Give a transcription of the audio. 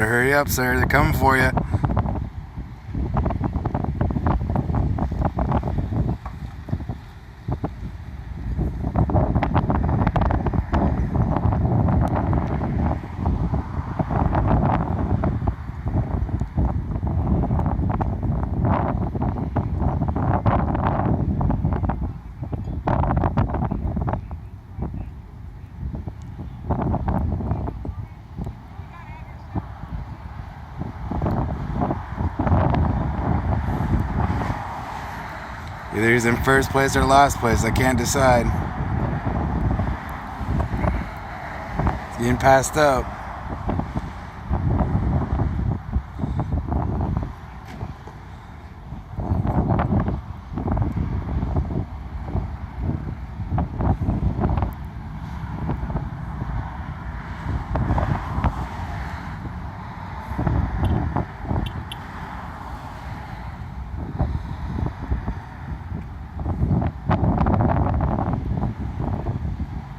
Better hurry up, sir. They're coming for you. Either he's in first place or last place. I can't decide. He's getting passed up.